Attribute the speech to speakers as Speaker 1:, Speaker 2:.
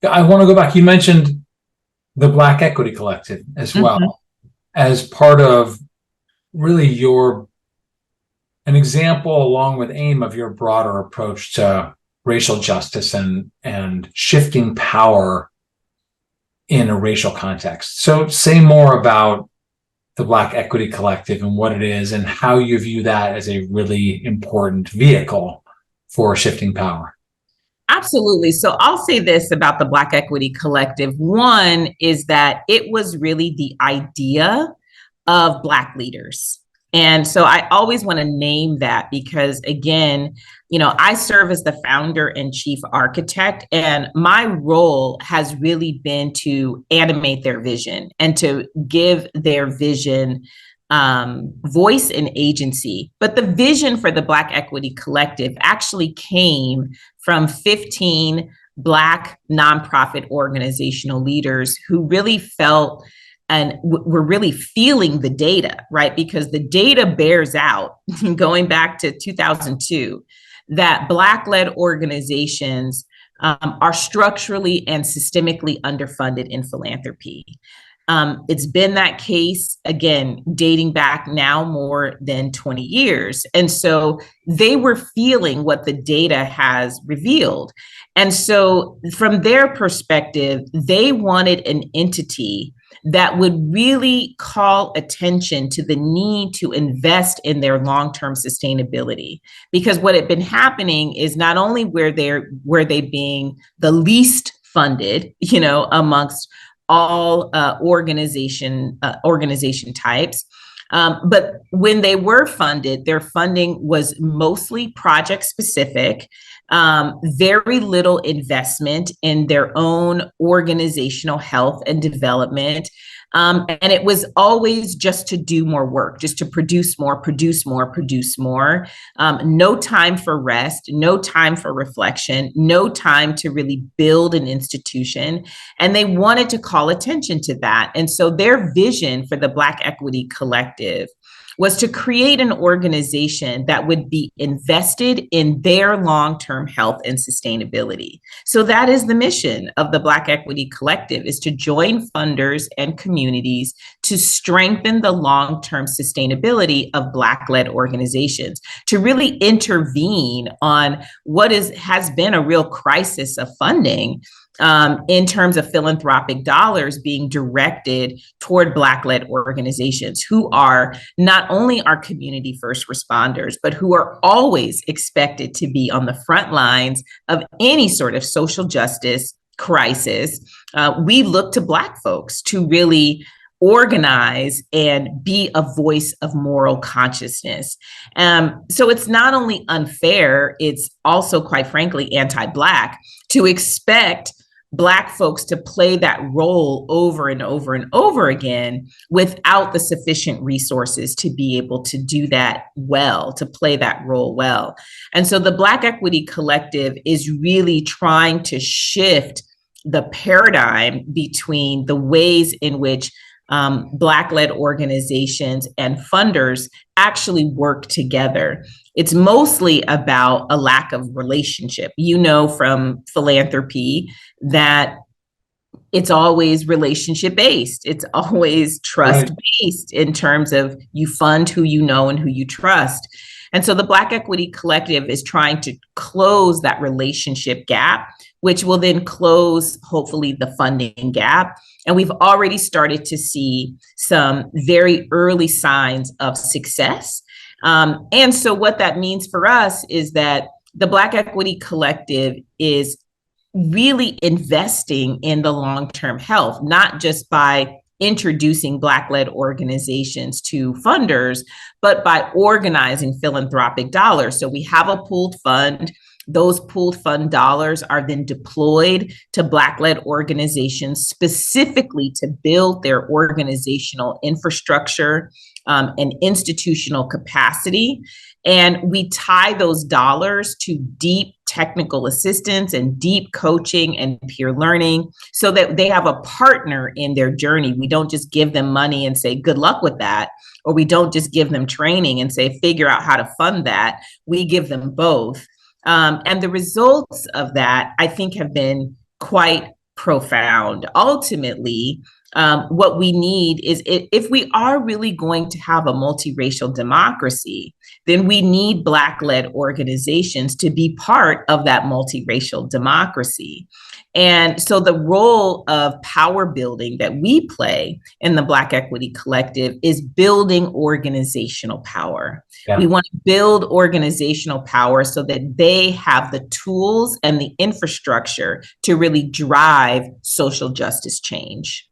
Speaker 1: I want to go back. You mentioned the Black Equity Collective as
Speaker 2: Mhm.
Speaker 1: well as part of really an example along with AIM of your broader approach to racial justice and shifting power in a racial context. So say more about the Black Equity Collective and what it is and how you view that as a really important vehicle for shifting power.
Speaker 2: Absolutely. So I'll say this about the Black Equity Collective. One is that it was really the idea of Black leaders. And so I always want to name that because, again, I serve as the founder and chief architect, and my role has really been to animate their vision and to give their vision voice and agency. But the vision for the Black Equity Collective actually came from 15 Black nonprofit organizational leaders who really felt and we're really feeling the data, right? Because the data bears out, going back to 2002, that Black-led organizations are structurally and systemically underfunded in philanthropy. It's been that case, again, dating back now more than 20 years. And so they were feeling what the data has revealed. And so, from their perspective, they wanted an entity that would really call attention to the need to invest in their long-term sustainability. Because what had been happening is not only were they being the least funded, amongst all organization types. But when they were funded, their funding was mostly project specific, very little investment in their own organizational health and development. And it was always just to do more work, just to produce more, produce more, produce more. No time for rest, no time for reflection, no time to really build an institution. And they wanted to call attention to that. And so their vision for the Black Equity Collective was to create an organization that would be invested in their long-term health and sustainability. So that is the mission of the Black Equity Collective, is to join funders and communities to strengthen the long-term sustainability of Black-led organizations, to really intervene on what has been a real crisis of funding in terms of philanthropic dollars being directed toward Black-led organizations who are not only our community first responders, but who are always expected to be on the front lines of any sort of social justice crisis. We look to Black folks to really organize and be a voice of moral consciousness. So it's not only unfair, it's also, quite frankly, anti-Black to expect Black folks to play that role over and over and over again without the sufficient resources to be able to do that well, to play that role well. And so the Black Equity Collective is really trying to shift the paradigm between the ways in which Black-led organizations and funders actually work together. It's mostly about a lack of relationship. From philanthropy that it's always relationship based. It's always trust based in terms of you fund who you know and who you trust. And so the Black Equity Collective is trying to close that relationship gap, which will then close, hopefully, the funding gap. And we've already started to see some very early signs of success. And so what that means for us is that the Black Equity Collective is really investing in the long-term health, not just by introducing Black-led organizations to funders, but by organizing philanthropic dollars. So we have a pooled fund. Those pooled fund dollars are then deployed to Black-led organizations specifically to build their organizational infrastructure and institutional capacity. And we tie those dollars to deep technical assistance and deep coaching and peer learning so that they have a partner in their journey. We don't just give them money and say, good luck with that. Or we don't just give them training and say, figure out how to fund that. We give them both. And the results of that, I think, have been quite profound. Ultimately, what we need is, if we are really going to have a multiracial democracy, then we need Black-led organizations to be part of that multiracial democracy. And so the role of power building that we play in the Black Equity Collective is building organizational power.
Speaker 1: Yeah.
Speaker 2: We want to build organizational power so that they have the tools and the infrastructure to really drive social justice change.